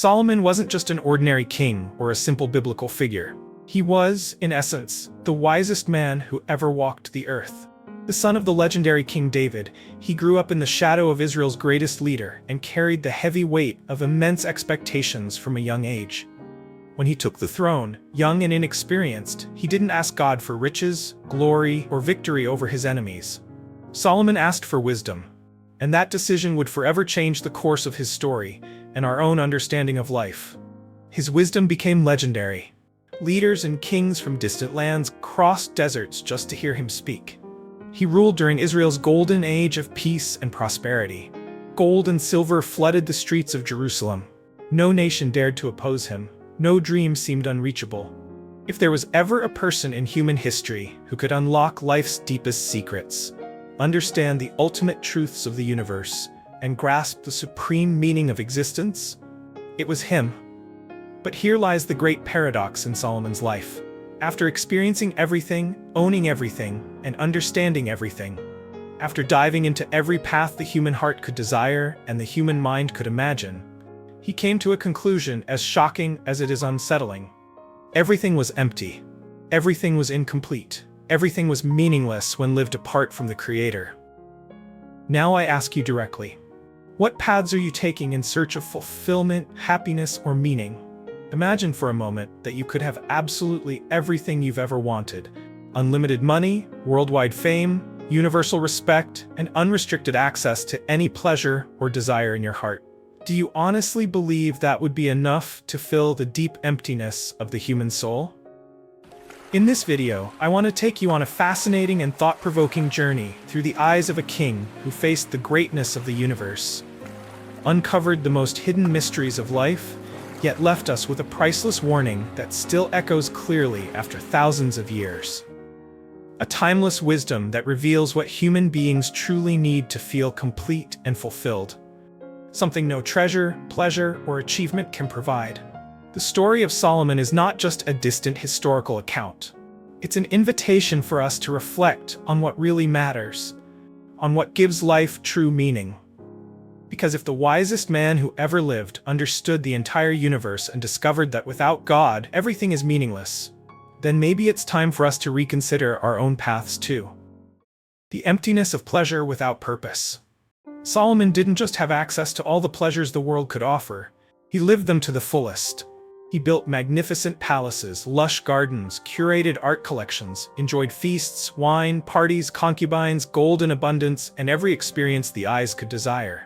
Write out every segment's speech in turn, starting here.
Solomon wasn't just an ordinary king or a simple biblical figure. He was, in essence, the wisest man who ever walked the earth. The son of the legendary King David, he grew up in the shadow of Israel's greatest leader and carried the heavy weight of immense expectations from a young age. When he took the throne, young and inexperienced, he didn't ask God for riches, glory, or victory over his enemies. Solomon asked for wisdom, and that decision would forever change the course of his story and our own understanding of life. His wisdom became legendary. Leaders and kings from distant lands crossed deserts just to hear him speak. He ruled during Israel's golden age of peace and prosperity. Gold and silver flooded the streets of Jerusalem. No nation dared to oppose him. No dream seemed unreachable. If there was ever a person in human history who could unlock life's deepest secrets, understand the ultimate truths of the universe, and grasp the supreme meaning of existence, it was him. But here lies the great paradox in Solomon's life. After experiencing everything, owning everything, and understanding everything, after diving into every path the human heart could desire and the human mind could imagine, he came to a conclusion as shocking as it is unsettling. Everything was empty. Everything was incomplete. Everything was meaningless when lived apart from the Creator. Now I ask you directly, what paths are you taking in search of fulfillment, happiness, or meaning? Imagine for a moment that you could have absolutely everything you've ever wanted. Unlimited money, worldwide fame, universal respect, and unrestricted access to any pleasure or desire in your heart. Do you honestly believe that would be enough to fill the deep emptiness of the human soul? In this video, I want to take you on a fascinating and thought-provoking journey through the eyes of a king who faced the greatness of the universe, uncovered the most hidden mysteries of life, yet left us with a priceless warning that still echoes clearly after thousands of years. A timeless wisdom that reveals what human beings truly need to feel complete and fulfilled. Something no treasure, pleasure, or achievement can provide. The story of Solomon is not just a distant historical account. It's an invitation for us to reflect on what really matters, on what gives life true meaning. Because if the wisest man who ever lived understood the entire universe and discovered that without God, everything is meaningless, then maybe it's time for us to reconsider our own paths too. The emptiness of pleasure without purpose. Solomon didn't just have access to all the pleasures the world could offer, he lived them to the fullest. He built magnificent palaces, lush gardens, curated art collections, enjoyed feasts, wine, parties, concubines, gold in abundance, and every experience the eyes could desire.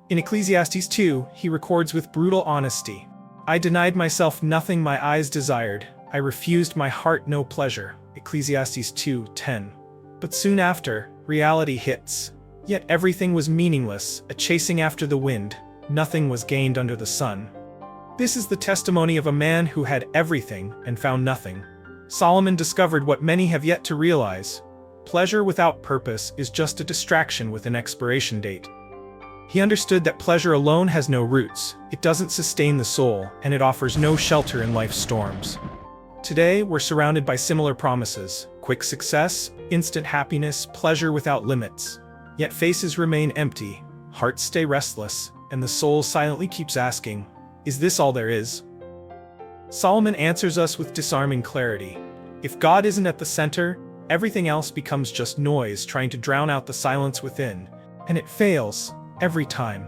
In Ecclesiastes 2, he records with brutal honesty, "I denied myself nothing my eyes desired, I refused my heart no pleasure." Ecclesiastes 2:10. But soon after, reality hits. Yet everything was meaningless, a chasing after the wind. Nothing was gained under the sun. This is the testimony of a man who had everything and found nothing. Solomon discovered what many have yet to realize. Pleasure without purpose is just a distraction with an expiration date. He understood that pleasure alone has no roots, it doesn't sustain the soul, and it offers no shelter in life's storms. Today, we're surrounded by similar promises: quick success, instant happiness, pleasure without limits. Yet faces remain empty, hearts stay restless, and the soul silently keeps asking, is this all there is? Solomon answers us with disarming clarity. If God isn't at the center, everything else becomes just noise trying to drown out the silence within, and it fails, every time.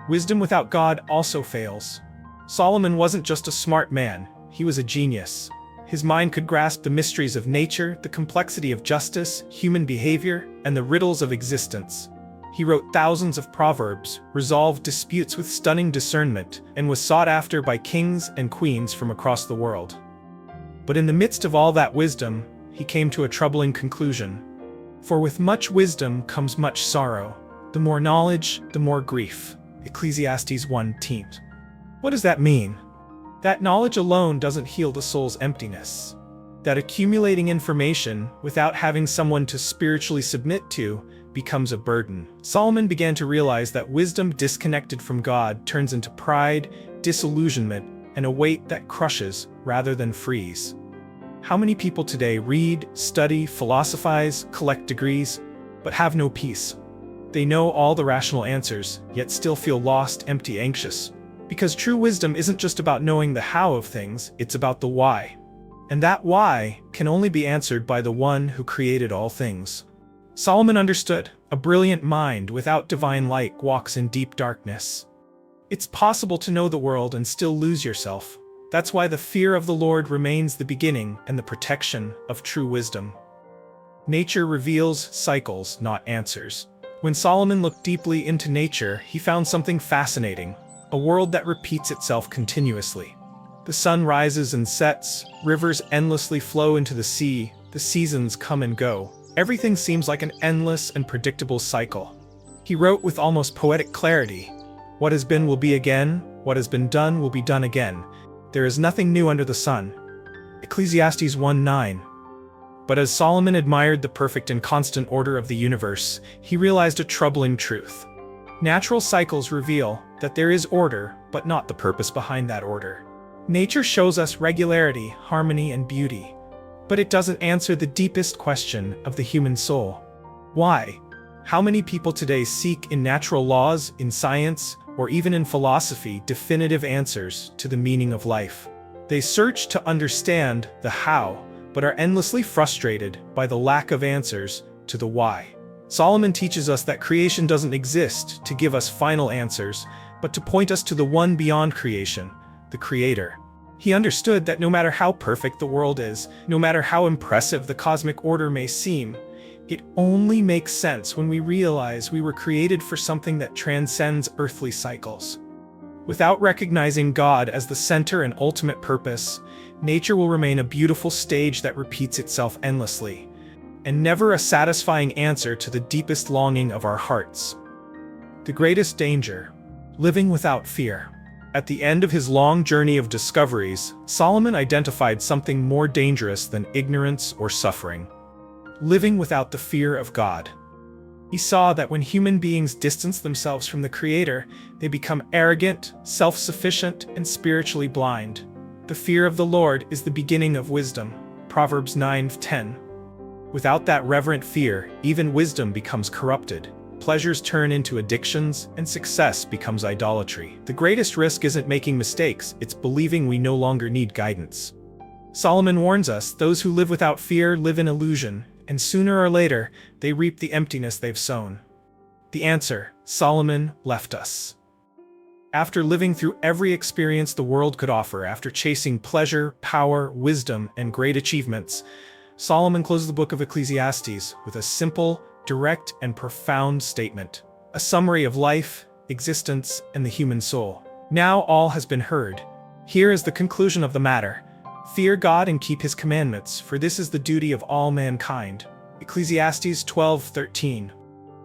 Wisdom without God also fails. Solomon wasn't just a smart man, he was a genius. His mind could grasp the mysteries of nature, the complexity of justice, human behavior, and the riddles of existence. He wrote thousands of proverbs, resolved disputes with stunning discernment, and was sought after by kings and queens from across the world. But in the midst of all that wisdom, he came to a troubling conclusion. For with much wisdom comes much sorrow. The more knowledge, the more grief. Ecclesiastes 1:10. What does that mean? That knowledge alone doesn't heal the soul's emptiness. That accumulating information, without having someone to spiritually submit to, becomes a burden. Solomon began to realize that wisdom disconnected from God turns into pride, disillusionment, and a weight that crushes rather than frees. How many people today read, study, philosophize, collect degrees, but have no peace? They know all the rational answers, yet still feel lost, empty, anxious. Because true wisdom isn't just about knowing the how of things, it's about the why. And that why can only be answered by the one who created all things. Solomon understood, a brilliant mind without divine light walks in deep darkness. It's possible to know the world and still lose yourself. That's why the fear of the Lord remains the beginning and the protection of true wisdom. Nature reveals cycles, not answers. When Solomon looked deeply into nature, he found something fascinating, a world that repeats itself continuously. The sun rises and sets, rivers endlessly flow into the sea, the seasons come and go. Everything seems like an endless and predictable cycle. He wrote with almost poetic clarity, "What has been will be again, what has been done will be done again. There is nothing new under the sun." Ecclesiastes 1:9. But as Solomon admired the perfect and constant order of the universe, he realized a troubling truth. Natural cycles reveal that there is order, but not the purpose behind that order. Nature shows us regularity, harmony, and beauty, but it doesn't answer the deepest question of the human soul. Why? How many people today seek in natural laws, in science, or even in philosophy definitive answers to the meaning of life? They search to understand the how, but are endlessly frustrated by the lack of answers to the why. Solomon teaches us that creation doesn't exist to give us final answers, but to point us to the one beyond creation, the Creator. He understood that no matter how perfect the world is, no matter how impressive the cosmic order may seem, it only makes sense when we realize we were created for something that transcends earthly cycles. Without recognizing God as the center and ultimate purpose, nature will remain a beautiful stage that repeats itself endlessly, and never a satisfying answer to the deepest longing of our hearts. The greatest danger: living without fear. At the end of his long journey of discoveries, Solomon identified something more dangerous than ignorance or suffering: living without the fear of God. He saw that when human beings distance themselves from the Creator, they become arrogant, self-sufficient, and spiritually blind. The fear of the Lord is the beginning of wisdom. Proverbs 9:10. Without that reverent fear, even wisdom becomes corrupted. Pleasures turn into addictions, and success becomes idolatry. The greatest risk isn't making mistakes, it's believing we no longer need guidance. Solomon warns us, those who live without fear live in illusion, and sooner or later, they reap the emptiness they've sown. The answer: Solomon left us. After living through every experience the world could offer, after chasing pleasure, power, wisdom, and great achievements, Solomon closed the book of Ecclesiastes with a simple, direct, and profound statement. A summary of life, existence, and the human soul. Now all has been heard. Here is the conclusion of the matter. Fear God and keep his commandments, for this is the duty of all mankind. Ecclesiastes 12:13.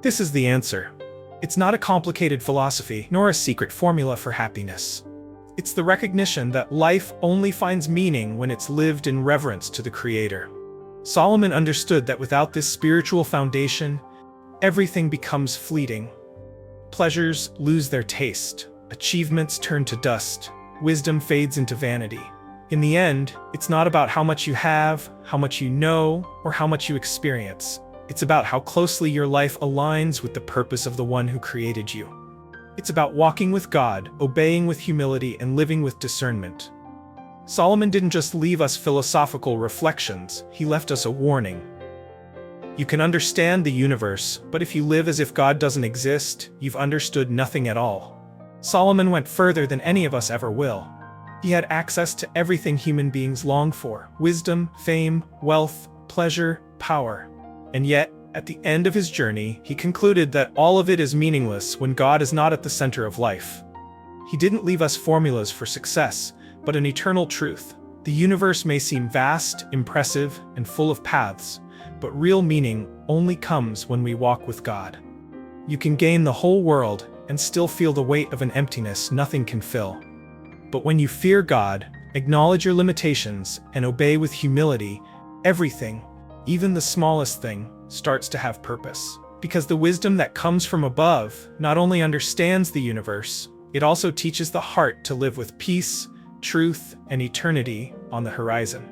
This is the answer. It's not a complicated philosophy, nor a secret formula for happiness. It's the recognition that life only finds meaning when it's lived in reverence to the Creator. Solomon understood that without this spiritual foundation, everything becomes fleeting. Pleasures lose their taste, achievements turn to dust, wisdom fades into vanity. In the end, it's not about how much you have, how much you know, or how much you experience. It's about how closely your life aligns with the purpose of the one who created you. It's about walking with God, obeying with humility, and living with discernment. Solomon didn't just leave us philosophical reflections, he left us a warning. You can understand the universe, but if you live as if God doesn't exist, you've understood nothing at all. Solomon went further than any of us ever will. He had access to everything human beings long for: wisdom, fame, wealth, pleasure, power. And yet, at the end of his journey, he concluded that all of it is meaningless when God is not at the center of life. He didn't leave us formulas for success, but an eternal truth. The universe may seem vast, impressive, and full of paths, but real meaning only comes when we walk with God. You can gain the whole world and still feel the weight of an emptiness nothing can fill. But when you fear God, acknowledge your limitations, and obey with humility, everything, even the smallest thing, starts to have purpose. Because the wisdom that comes from above not only understands the universe, it also teaches the heart to live with peace, truth, and eternity on the horizon.